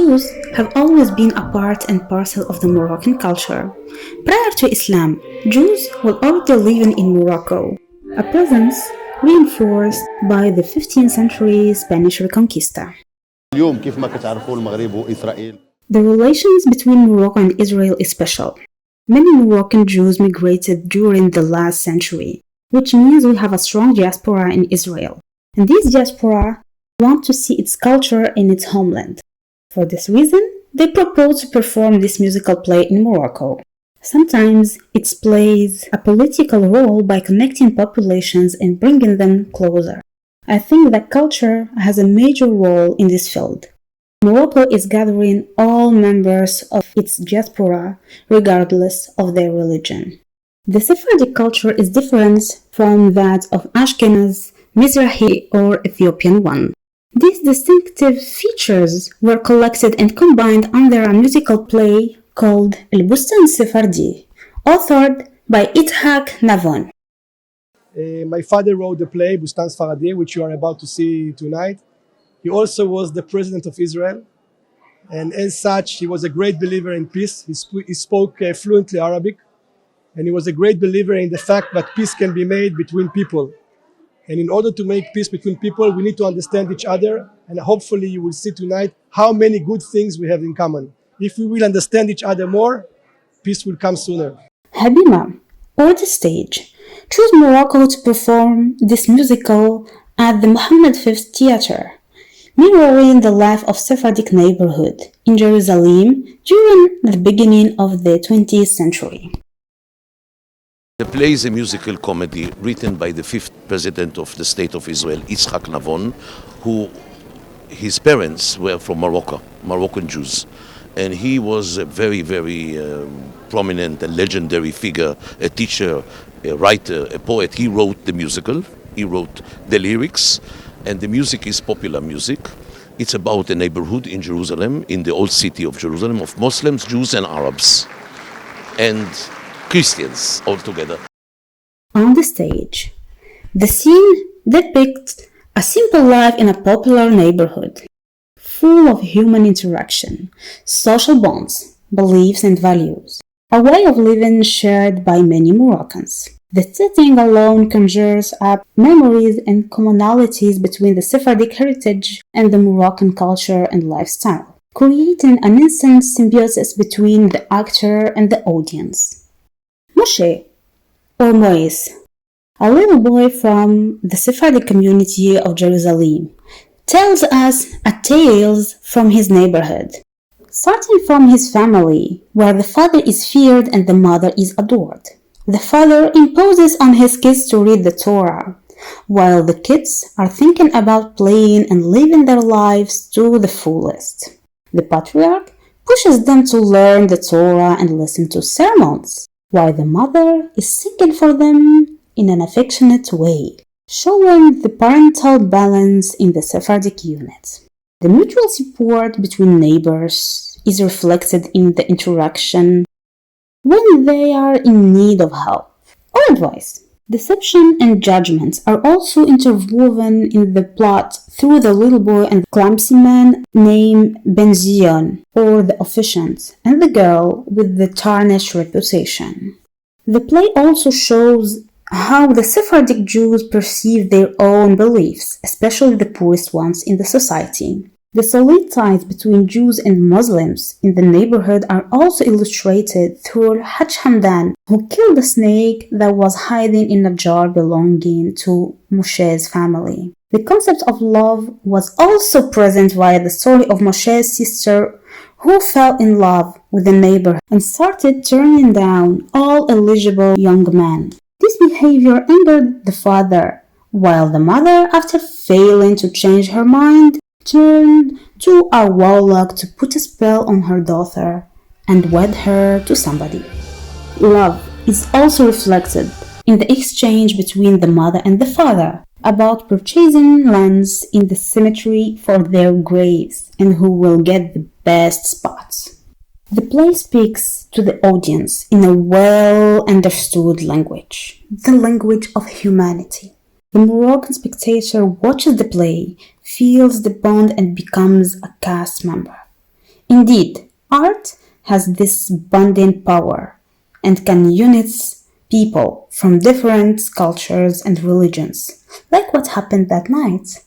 Jews have always been a part and parcel of the Moroccan culture. Prior to Islam, Jews were already living in Morocco, a presence reinforced by the 15th century Spanish Reconquista. اليوم كيف ما كتعرفوا المغرب وإسرائيل. The relations between Morocco and Israel is special. Many Moroccan Jews migrated during the last century, which means we have a strong diaspora in Israel. And this diaspora want to see its culture in its homeland. For this reason, they propose to perform this musical play in Morocco. Sometimes it plays a political role by connecting populations and bringing them closer. I think that culture has a major role in this field. Morocco is gathering all members of its diaspora regardless of their religion. The Sephardi culture is different from that of Ashkenaz, Mizrahi or Ethiopian one. These distinctive features were collected and combined under a musical play called Boustane Sepharadi, authored by Itzhak Navon. My father wrote the play Boustane Sepharadi, which you are about to see tonight. He also was the president of Israel, and as such, he was a great believer in peace. He spoke fluently Arabic, and he was a great believer in the fact that peace can be made between people. And in order to make peace between people, we need to understand each other, and hopefully you will see tonight how many good things we have in common. If we will understand each other more, peace will come sooner. Habima, or the stage, chose Morocco to perform this musical at the Mohammed V Theatre, mirroring the life of Sephardic neighborhood in Jerusalem during the beginning of the 20th century. The play is a musical comedy written by the fifth president of the State of Israel, Itzhak Navon, who his parents were from Morocco, Moroccan Jews. And he was a very, very prominent and legendary figure, a teacher, a writer, a poet. He wrote the musical, he wrote the lyrics, and the music is popular music. It's about a neighborhood in Jerusalem, in the old city of Jerusalem, of Muslims, Jews and Arabs, and Christians all together. On the stage, the scene depicts a simple life in a popular neighborhood, full of human interaction, social bonds, beliefs and values, a way of living shared by many Moroccans. The setting alone conjures up memories and commonalities between the Sephardic heritage and the Moroccan culture and lifestyle, creating an instant symbiosis between the actor and the audience. Moshe, or Moïse, a little boy from the Sephardic community of Jerusalem, tells us a tales from his neighborhood, starting from his family, where the father is feared and the mother is adored. The father imposes on his kids to read the Torah, while the kids are thinking about playing and living their lives to the fullest. The patriarch pushes them to learn the Torah and listen to sermons, while the mother is singing for them in an affectionate way, showing the parental balance in the Sephardic unit. The mutual support between neighbors is reflected in the interaction when they are in need of help or advice. Deception and judgments are also interwoven in the plot through the little boy and clumsy man named Benzion, or the officiant, and the girl with the tarnished reputation. The play also shows how the Sephardic Jews perceive their own beliefs, especially the poorest ones in the society. The solid ties between Jews and Muslims in the neighborhood are also illustrated through Hajj Hamdan, who killed a snake that was hiding in a jar belonging to Moshe's family. The concept of love was also present via the story of Moshe's sister, who fell in love with the neighbor and started turning down all eligible young men. This behavior angered the father, while the mother, after failing to change her mind, turned to a warlock to put a spell on her daughter and wed her to somebody. Love is also reflected in the exchange between the mother and the father about purchasing lands in the cemetery for their graves and who will get the best spots. The play speaks to the audience in a well-understood language, the language of humanity. The Moroccan spectator watches the play, feels the bond and becomes a cast member. Indeed, art has this bonding power and can unite people from different cultures and religions, like what happened that night.